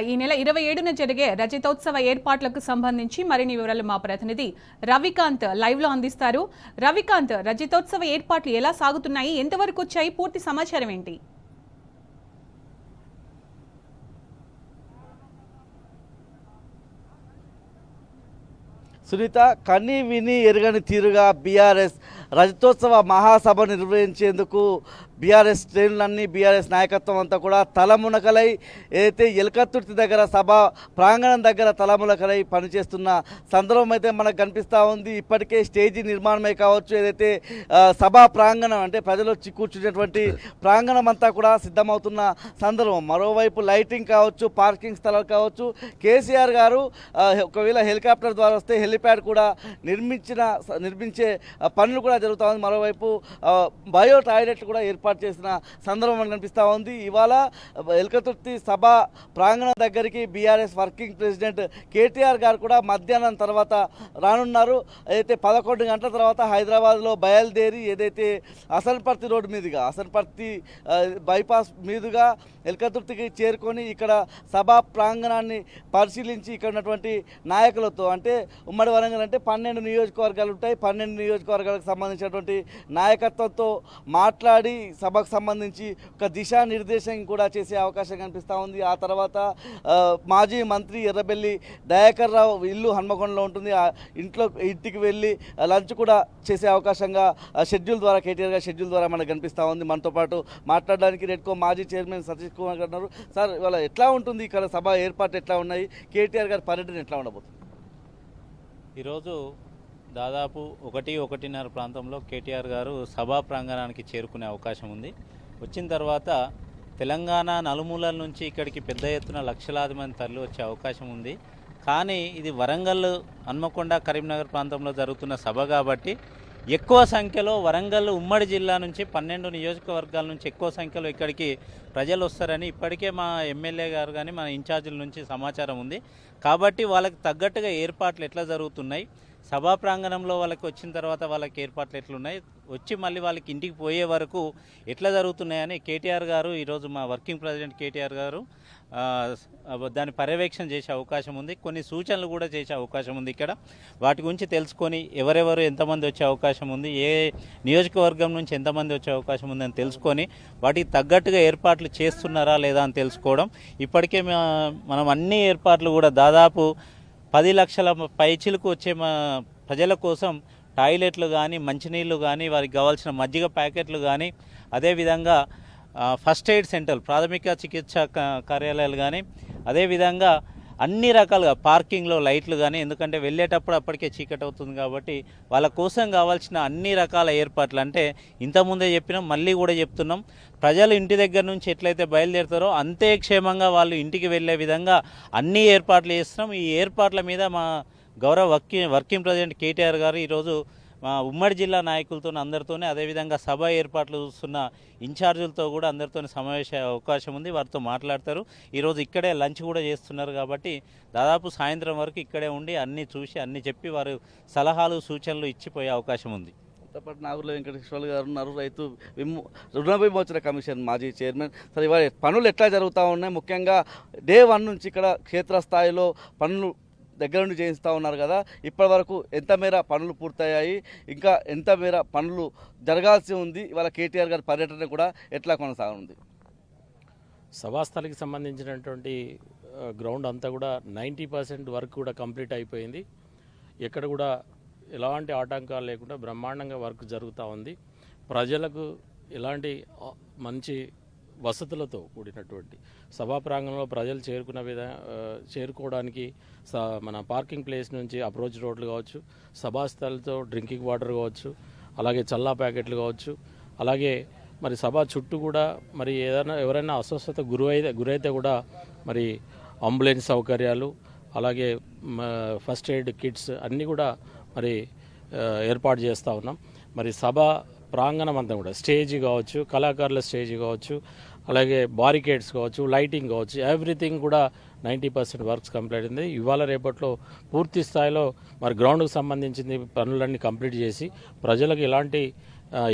ఈ నెల 27న జరిగే రజతోత్సవ ఏర్పాట్లకు సంబంధించి మరిన్ని వివరాలు మా ప్రతినిధి రవికాంత్ లైవ్ లో అందిస్తారు. రవికాంత్, రజతోత్సవ ఏర్పాట్లు ఎలా సాగుతున్నాయి, ఎంతవరకు వచ్చాయి, పూర్తి సమాచారం ఏంటి? సునీత, కన్ని విని ఎరుగని తీరుగా బీఆర్ఎస్ రజతోత్సవ మహాసభ నిర్వహించేందుకు బీఆర్ఎస్ శ్రేణులన్నీ బీఆర్ఎస్ నాయకత్వం అంతా కూడా తలమునకలై ఏదైతే ఎల్కతుర్తి దగ్గర సభ ప్రాంగణం దగ్గర తలమునకలై పనిచేస్తున్న సందర్భం అయితే మనకు కనిపిస్తూ ఉంది. ఇప్పటికే స్టేజీ నిర్మాణమే కావచ్చు, ఏదైతే సభా ప్రాంగణం అంటే ప్రజలు కూర్చునేటువంటి ప్రాంగణం అంతా కూడా సిద్ధమవుతున్న సందర్భం. మరోవైపు లైటింగ్ కావచ్చు, పార్కింగ్ స్థలాలు కావచ్చు, కేసీఆర్ గారు ఒకవేళ హెలికాప్టర్ ద్వారా వస్తే హెలిప్యాడ్ కూడా నిర్మించే పనులు కూడా జరుగుతూ ఉంది. మరోవైపు బయో టాయిలెట్లు కూడా ఏర్పాటు చేసిన సందర్భం కనిపిస్తూ ఉంది. ఇవాళ ఎల్కతుర్తి సభ ప్రాంగణం దగ్గరికి బీఆర్ఎస్ వర్కింగ్ ప్రెసిడెంట్ కేటీఆర్ గారు కూడా మధ్యాహ్నం తర్వాత రానున్నారు. అయితే 11 గంటల తర్వాత హైదరాబాద్లో బయలుదేరి ఏదైతే అసన్పర్తి రోడ్డు మీదుగా అసన్పర్తి బైపాస్ మీదుగా ఎల్కతుర్తికి చేరుకొని ఇక్కడ సభా ప్రాంగణాన్ని పరిశీలించి ఇక్కడ ఉన్నటువంటి నాయకులతో, అంటే ఉమ్మడి వరంగల్ అంటే 12 నియోజకవర్గాలు ఉంటాయి, 12 నియోజకవర్గాలకు సంబంధించినటువంటి నాయకత్వంతో మాట్లాడి సభకు సంబంధించి ఒక దిశానిర్దేశం కూడా చేసే అవకాశం కనిపిస్తూ ఉంది. ఆ తర్వాత మాజీ మంత్రి ఎర్రబెల్లి దయాకర్ రావు ఇల్లు హన్మకొండలో ఉంటుంది, ఆ ఇంటికి వెళ్ళి లంచ్ కూడా చేసే అవకాశంగా షెడ్యూల్ ద్వారా కేటీఆర్ గారి షెడ్యూల్ ద్వారా మనకు కనిపిస్తూ ఉంది. మనతో పాటు మాట్లాడడానికి రెడ్కో మాజీ చైర్మన్ సతీష్ కుమార్ గారు ఉన్నారు. సార్, ఇవాళ ఎట్లా ఉంటుంది ఇక్కడ సభ ఏర్పాట్లు ఎట్లా ఉన్నాయి, కేటీఆర్ గారి పర్యటన ఎట్లా ఉండబోతుంది? ఈరోజు దాదాపు 1-1:30 ప్రాంతంలో కేటీఆర్ గారు సభా ప్రాంగణానికి చేరుకునే అవకాశం ఉంది. వచ్చిన తర్వాత తెలంగాణ నలుమూలల నుంచి ఇక్కడికి పెద్ద ఎత్తున లక్షలాది మంది తరలి వచ్చే అవకాశం ఉంది. కానీ ఇది వరంగల్, హన్మకొండ, కరీంనగర్ ప్రాంతంలో జరుగుతున్న సభ కాబట్టి ఎక్కువ సంఖ్యలో వరంగల్ ఉమ్మడి జిల్లా నుంచి 12 నియోజకవర్గాల నుంచి ఎక్కువ సంఖ్యలో ఇక్కడికి ప్రజలు వస్తారని ఇప్పటికే మా ఎమ్మెల్యే గారు కానీ మా ఇన్ఛార్జీల నుంచి సమాచారం ఉంది. కాబట్టి వాళ్ళకి తగ్గట్టుగా ఏర్పాట్లు ఎట్లా జరుగుతున్నాయి, సభా ప్రాంగణంలో వాళ్ళకి వచ్చిన తర్వాత వాళ్ళకి ఏర్పాట్లు ఎట్లున్నాయి, వచ్చి మళ్ళీ వాళ్ళకి ఇంటికి పోయే వరకు ఎట్లా జరుగుతున్నాయని కేటీఆర్ గారు ఈరోజు మా వర్కింగ్ ప్రెసిడెంట్ కేటీఆర్ గారు దాన్ని పర్యవేక్షణ చేసే అవకాశం ఉంది. కొన్ని సూచనలు కూడా చేసే అవకాశం ఉంది. ఇక్కడ వాటి గురించి తెలుసుకొని ఎవరెవరు ఎంతమంది వచ్చే అవకాశం ఉంది, ఏ నియోజకవర్గం నుంచి ఎంతమంది వచ్చే అవకాశం ఉందని తెలుసుకొని వాటికి తగ్గట్టుగా ఏర్పాట్లు చేస్తున్నారా లేదా అని తెలుసుకోవడం. ఇప్పటికే మనం అన్ని ఏర్పాట్లు కూడా దాదాపు 10 లక్షల పైచిలకు వచ్చే మా ప్రజల కోసం టాయిలెట్లు కానీ, మంచినీళ్ళు కానీ, వారికి కావాల్సిన మజ్జిగ ప్యాకెట్లు కానీ, అదేవిధంగా ఫస్ట్ ఎయిడ్ సెంటర్, ప్రాథమిక చికిత్స కార్యాలయాలు కానీ, అదేవిధంగా అన్ని రకాలుగా పార్కింగ్లో లైట్లు కానీ, ఎందుకంటే వెళ్ళేటప్పుడు అప్పటికే చీకటి అవుతుంది కాబట్టి వాళ్ళ కోసం కావాల్సిన అన్ని రకాల ఏర్పాట్లు, అంటే ఇంతకుముందే చెప్పినాం మళ్ళీ కూడా చెప్తున్నాం, ప్రజలు ఇంటి దగ్గర నుంచి ఎట్లయితే బయలుదేరుతారో అంతే క్షేమంగా వాళ్ళు ఇంటికి వెళ్ళే విధంగా అన్ని ఏర్పాట్లు చేస్తున్నాం. ఈ ఏర్పాట్ల మీద మా గౌరవ వర్కింగ్ ప్రెసిడెంట్ కేటీఆర్ గారు ఈరోజు మా ఉమ్మడి జిల్లా నాయకులతో అందరితోనే, అదేవిధంగా సభ ఏర్పాట్లు చూస్తున్న ఇన్ఛార్జీలతో కూడా అందరితో సమావేశ అవకాశం ఉంది. వారితో మాట్లాడతారు. ఈరోజు ఇక్కడే లంచ్ కూడా చేస్తున్నారు కాబట్టి దాదాపు సాయంత్రం వరకు ఇక్కడే ఉండి అన్నీ చూసి అన్నీ చెప్పి వారు సలహాలు సూచనలు ఇచ్చిపోయే అవకాశం ఉంది. పాటు నాగూర్ల వెంకటేశ్వర్లు గారు ఉన్నారు, రుణ విమోచన కమిషన్ మాజీ చైర్మన్. సరే, ఇవాళ పనులు ఎట్లా జరుగుతూ ఉన్నాయి? ముఖ్యంగా డే 1 నుంచి ఇక్కడ క్షేత్రస్థాయిలో పనులు దగ్గర నుండి చేయిస్తూ ఉన్నారు కదా, ఇప్పటి వరకు ఎంత మేర పనులు పూర్తయ్యాయి, ఇంకా ఎంత మేర పనులు జరగాల్సి ఉంది, ఇవాళ కేటీఆర్ గారి పర్యటన కూడా ఎట్లా కొనసాగుంది? సభాస్థలికి సంబంధించినటువంటి గ్రౌండ్ అంతా కూడా 90% వర్క్ కూడా కంప్లీట్ అయిపోయింది. ఎక్కడ కూడా ఎలాంటి ఆటంకాలు లేకుండా బ్రహ్మాండంగా వర్క్ జరుగుతూ ఉంది. ప్రజలకు ఎలాంటి మంచి వసతులతో కూడినటువంటి సభా ప్రాంగణంలో ప్రజలు చేరుకోవడానికి మన పార్కింగ్ ప్లేస్ నుంచి అప్రోచ్ రోడ్లు కావచ్చు, సభాస్థలతో డ్రింకింగ్ వాటర్ కావచ్చు, అలాగే చల్లా ప్యాకెట్లు కావచ్చు, అలాగే మరి సభ చుట్టూ కూడా మరి ఎవరైనా అస్వస్థత గురైతే కూడా మరి అంబులెన్స్ సౌకర్యాలు, అలాగే ఫస్ట్ ఎయిడ్ కిట్స్ అన్నీ కూడా మరి ఏర్పాటు చేస్తూ ఉన్నాం. మరి సభ ప్రాంగణం అంతా కూడా స్టేజ్ కావచ్చు, కళాకారుల స్టేజ్ కావచ్చు, అలాగే బారికేడ్స్ కావచ్చు, లైటింగ్ కావచ్చు, ఎవ్రీథింగ్ కూడా 90% వర్క్స్ కంప్లీట్ అయింది. ఇవాళ రేపట్లో పూర్తి స్థాయిలో మరి గ్రౌండ్కి సంబంధించిన పనులన్నీ కంప్లీట్ చేసి ప్రజలకు ఎలాంటి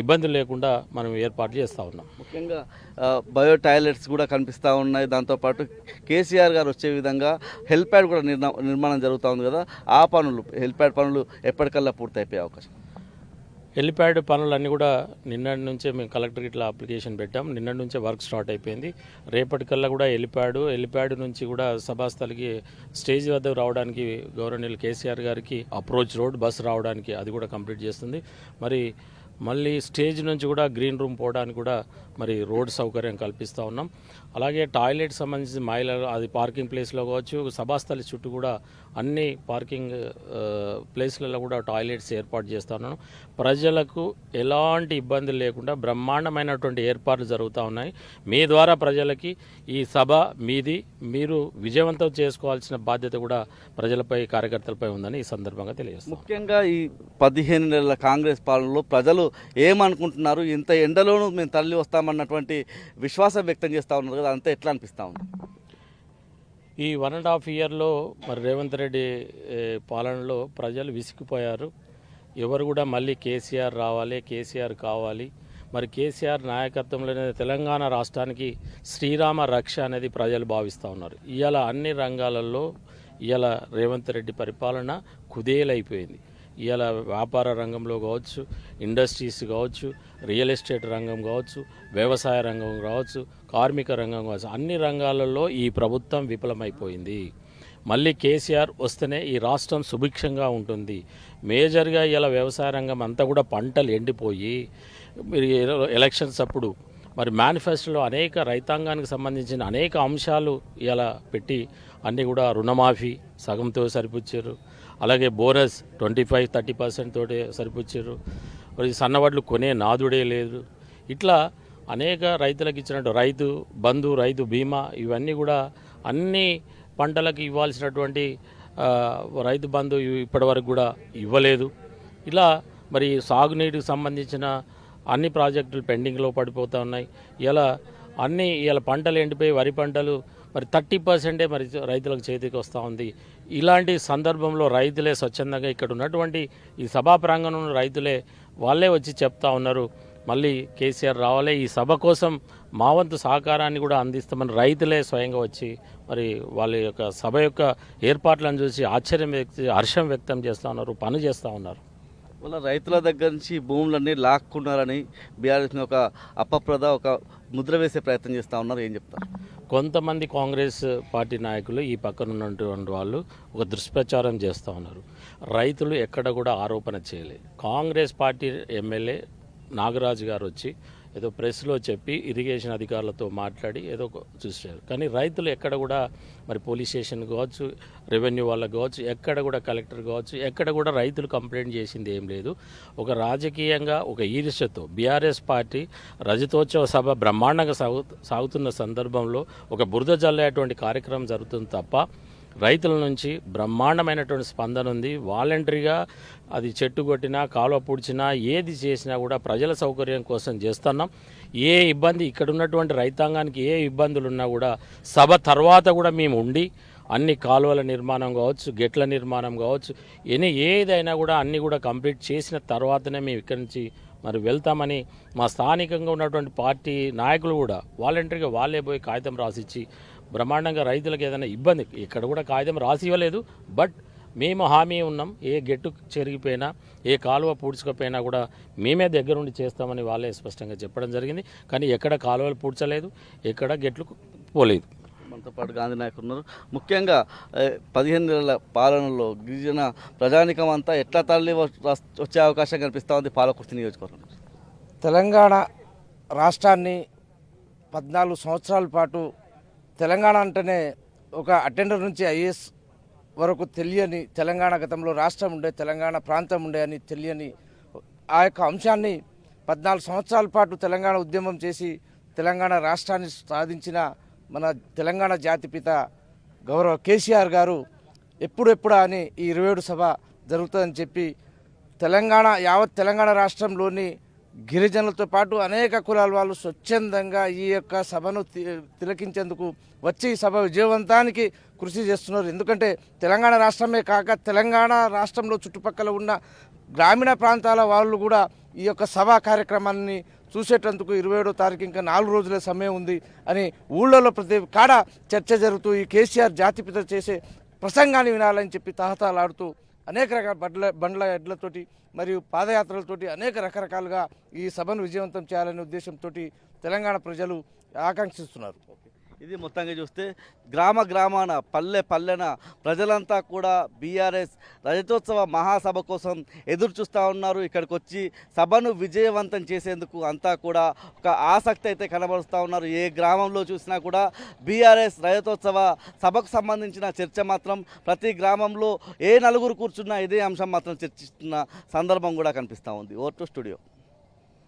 ఇబ్బందులు లేకుండా మనం ఏర్పాటు చేస్తూ ఉన్నాం. ముఖ్యంగా బయో టాయిలెట్స్ కూడా కనిపిస్తూ ఉన్నాయి. దాంతోపాటు కేసీఆర్ గారు వచ్చే విధంగా హెల్ప్ ప్యాడ్ కూడా నిర్మాణం జరుగుతూ ఉంది కదా, ఆ పనులు హెల్ప్ ప్యాడ్ పనులు ఎప్పటికల్లా పూర్తి అయిపోయే అవకాశం? హెలిప్యాడ్ పనులన్నీ కూడా నిన్నటి నుంచే మేము కలెక్టర్ ఇట్లా అప్లికేషన్ పెట్టాం. నిన్నటి నుంచే వర్క్ స్టార్ట్ అయిపోయింది. రేపటికల్లా కూడా హెలిప్యాడ్ నుంచి కూడా సభాస్థలికి స్టేజ్ వద్దకు రావడానికి గౌరవనీయులు కేసీఆర్ గారికి అప్రోచ్ రోడ్ బస్సు రావడానికి అది కూడా కంప్లీట్ చేస్తుంది. మళ్ళీ స్టేజ్ నుంచి కూడా గ్రీన్ రూమ్ పోవడానికి కూడా మరి రోడ్ సౌకర్యం కల్పిస్తూ ఉన్నాం. అలాగే టాయిలెట్ సంబంధించి మహిళలు అది పార్కింగ్ ప్లేస్లో కావచ్చు, సభాస్థలి చుట్టూ కూడా అన్ని పార్కింగ్ ప్లేస్లలో కూడా టాయిలెట్స్ ఏర్పాటు చేస్తూ ఉన్నాను. ప్రజలకు ఎలాంటి ఇబ్బందులు లేకుండా బ్రహ్మాండమైనటువంటి ఏర్పాట్లు జరుగుతూ ఉన్నాయి. మీ ద్వారా ప్రజలకి ఈ సభ మీది, మీరు విజయవంతం చేసుకోవాల్సిన బాధ్యత కూడా ప్రజలపై, కార్యకర్తలపై ఉందని ఈ సందర్భంగా తెలియజేస్తాను. ముఖ్యంగా ఈ 15 నెలల కాంగ్రెస్ పాలనలో ప్రజలు ఏమనుకుంటున్నారు? ఇంత ఎండలోనూ మేము తరలి వస్తామన్నటువంటి విశ్వాసం వ్యక్తం చేస్తూ ఉన్నారు కదా, అంతా ఎట్లా అనిపిస్తూ ఉంది? ఈ 1.5 ఇయర్లో మరి రేవంత్ రెడ్డి పాలనలో ప్రజలు విసిగిపోయారు. ఎవరు కూడా మళ్ళీ కేసీఆర్ రావాలి, కేసీఆర్ కావాలి, మరి కేసీఆర్ నాయకత్వంలోనే తెలంగాణ రాష్ట్రానికి శ్రీరామ రక్ష అనేది ప్రజలు భావిస్తూ ఉన్నారు. ఇవాళ అన్ని రంగాలలో ఇవాళ రేవంత్ రెడ్డి పరిపాలన కుదేలైపోయింది. ఇవాళ వ్యాపార రంగంలో కావచ్చు, ఇండస్ట్రీస్ కావచ్చు, రియల్ ఎస్టేట్ రంగం కావచ్చు, వ్యవసాయ రంగం కావచ్చు, కార్మిక రంగం కావచ్చు, అన్ని రంగాలలో ఈ ప్రభుత్వం విఫలమైపోయింది. మళ్ళీ కేసీఆర్ వస్తేనే ఈ రాష్ట్రం సుభిక్షంగా ఉంటుంది. మేజర్గా ఇలా వ్యవసాయ రంగం అంతా కూడా పంటలు ఎండిపోయి మీరు ఎలక్షన్స్ అప్పుడు మరి మేనిఫెస్టోలో అనేక రైతాంగానికి సంబంధించిన అనేక అంశాలు ఇలా పెట్టి అన్నీ కూడా రుణమాఫీ సగంతో సరిపుచ్చారు. అలాగే బోనస్ 25-30% తోటి సరిపుచ్చారు. మరి సన్నవడ్లు కొనే నాదుడే లేదు. ఇట్లా అనేక రైతులకు ఇచ్చినట్టు రైతు బంధు, రైతు బీమా ఇవన్నీ కూడా అన్ని పంటలకు ఇవ్వాల్సినటువంటి రైతు బంధు ఇప్పటివరకు కూడా ఇవ్వలేదు. ఇలా మరి సాగునీటికి సంబంధించిన అన్ని ప్రాజెక్టులు పెండింగ్లో పడిపోతూ ఉన్నాయి. ఇలా పంటలు ఎండిపోయి వరి పంటలు మరి 30% మరి రైతులకు చేతికి వస్తూ ఉంది. ఇలాంటి సందర్భంలో రైతులే స్వచ్ఛందంగా ఇక్కడ ఉన్నటువంటి ఈ సభా ప్రాంగణంలో రైతులే వాళ్ళే వచ్చి చెప్తా ఉన్నారు, మళ్ళీ కేసీఆర్ రావాలి, ఈ సభ కోసం మా వంతు సహకారాన్ని కూడా అందిస్తామని రైతులే స్వయంగా వచ్చి మరి వాళ్ళ యొక్క సభ యొక్క ఏర్పాట్లను చూసి హర్షం వ్యక్తం చేస్తూ ఉన్నారు, పని చేస్తూ ఉన్నారు. వాళ్ళ రైతుల దగ్గర నుంచి భూములన్నీ లాక్కున్నారని బీఆర్ఎస్ని ఒక అపప్రద ఒక ముద్ర వేసే ప్రయత్నం చేస్తూ ఉన్నారు. ఏం చెప్తారు? కొంతమంది కాంగ్రెస్ పార్టీ నాయకులు ఈ పక్కన ఉన్నటువంటి వాళ్ళు ఒక దుష్ప్రచారం చేస్తూ ఉన్నారు. రైతులు ఎక్కడ కూడా ఆరోపణ చేయలేదు. కాంగ్రెస్ పార్టీ ఎమ్మెల్యే నాగరాజు గారు వచ్చి ఏదో ప్రెస్లో చెప్పి ఇరిగేషన్ అధికారులతో మాట్లాడి ఏదో చూశారు. కానీ రైతులు ఎక్కడ కూడా మరి పోలీస్ స్టేషన్ కావచ్చు, రెవెన్యూ వాళ్ళకు కావచ్చు, ఎక్కడ కూడా కలెక్టర్ కావచ్చు, ఎక్కడ కూడా రైతులు కంప్లైంట్ చేసింది ఏం లేదు. ఒక రాజకీయంగా ఒక ఈర్ష్యతో బీఆర్ఎస్ పార్టీ రజతోత్సవ సభ బ్రహ్మాండంగా సాగుతున్న సందర్భంలో ఒక బురద జల్లేటువంటి కార్యక్రమం జరుగుతుంది తప్ప రైతుల నుంచి బ్రహ్మాండమైనటువంటి స్పందన ఉంది. వాలంటరీగా అది చెట్టు కొట్టినా, కాలువ పూడ్చినా, ఏది చేసినా కూడా ప్రజల సౌకర్యం కోసం చేస్తున్నాం. ఏ ఇబ్బంది ఇక్కడ ఉన్నటువంటి రైతాంగానికి ఏ ఇబ్బందులు ఉన్నా కూడా సభ తర్వాత కూడా మేము ఉండి అన్ని కాలువల నిర్మాణం కావచ్చు, గెట్ల నిర్మాణం కావచ్చు, ఏదైనా కూడా అన్నీ కూడా కంప్లీట్ చేసిన తర్వాతనే మేము ఇక్కడి నుంచి మరి వెళ్తామని మా స్థానికంగా ఉన్నటువంటి పార్టీ నాయకులు కూడా వాలంటరీగా వాళ్ళే పోయి కాగితం రాసిచ్చి బ్రహ్మాండంగా రైతులకు ఏదైనా ఇబ్బంది ఇక్కడ కూడా కాగితం రాసి ఇవ్వలేదు. బట్ మేము హామీ ఉన్నాం, ఏ గెట్టు చెరిగిపోయినా, ఏ కాలువ పూడ్చుకపోయినా కూడా మేమే దగ్గరుండి చేస్తామని వాళ్ళే స్పష్టంగా చెప్పడం జరిగింది. కానీ ఎక్కడ కాలువలు పూడ్చలేదు, ఎక్కడ గెట్లు పోలేదు. మనతో పాటు గాంధీ నాయకులు ఉన్నారు. ముఖ్యంగా 15 నెలల పాలనలో గిరిజన ప్రజానికం అంతా ఎట్లా తరలి వచ్చే అవకాశం కనిపిస్తూ ఉంది పాలకుర్తి నియోజకవర్గం? తెలంగాణ రాష్ట్రాన్ని 14 సంవత్సరాల పాటు తెలంగాణ అంటేనే ఒక అటెండర్ నుంచి ఐఏఎస్ వరకు తెలియని తెలంగాణ గతంలో రాష్ట్రం ఉండే, తెలంగాణ ప్రాంతం ఉండే అని తెలియని ఆ యొక్క అంశాన్ని 14 సంవత్సరాల పాటు తెలంగాణ ఉద్యమం చేసి తెలంగాణ రాష్ట్రాన్ని సాధించిన మన తెలంగాణ జాతిపిత గౌరవ కేసీఆర్ గారు ఎప్పుడెప్పుడా అని ఈ 27 సభ జరుగుతుందని చెప్పి యావత్ తెలంగాణ రాష్ట్రంలోని గిరిజనులతో పాటు అనేక కులాల వాళ్ళు స్వచ్ఛందంగా ఈ యొక్క సభను తిలకించేందుకు వచ్చి ఈ సభ విజయవంతానికి కృషి చేస్తున్నారు. ఎందుకంటే తెలంగాణ రాష్ట్రమే కాక తెలంగాణ రాష్ట్రంలో చుట్టుపక్కల ఉన్న గ్రామీణ ప్రాంతాల వాళ్ళు కూడా ఈ యొక్క సభా కార్యక్రమాన్ని చూసేటందుకు 27వ తారీఖు ఇంకా 4 రోజుల సమయం ఉంది అని ఊళ్ళలో ప్రతి కాడ చర్చ జరుగుతూ ఈ కేసీఆర్ జాతిపిత చేసే ప్రసంగాన్ని వినాలని చెప్పి తహతలాడుతూ అనేక రకాల బండ్ల ఎడ్లతోటి మరియు పాదయాత్రలతోటి అనేక రకరకాలుగా ఈ సభను విజయవంతం చేయాలనే ఉద్దేశంతో తెలంగాణ ప్రజలు ఆకాంక్షిస్తున్నారు. ఇది మొత్తంగా చూస్తే గ్రామాన పల్లెన ప్రజలంతా కూడా బీఆర్ఎస్ రజతోత్సవ మహాసభ కోసం ఎదురు చూస్తూ ఉన్నారు. ఇక్కడికి వచ్చి సభను విజయవంతం చేసేందుకు అంతా కూడా ఒక ఆసక్తి అయితే కనబరుస్తూ ఉన్నారు. ఏ గ్రామంలో చూసినా కూడా బీఆర్ఎస్ రజతోత్సవ సభకు సంబంధించిన చర్చ మాత్రం ప్రతి గ్రామంలో ఏ నలుగురు కూర్చున్నా ఇదే అంశం మాత్రం చర్చిస్తున్న సందర్భం కూడా కనిపిస్తూ ఉంది. Over to studio.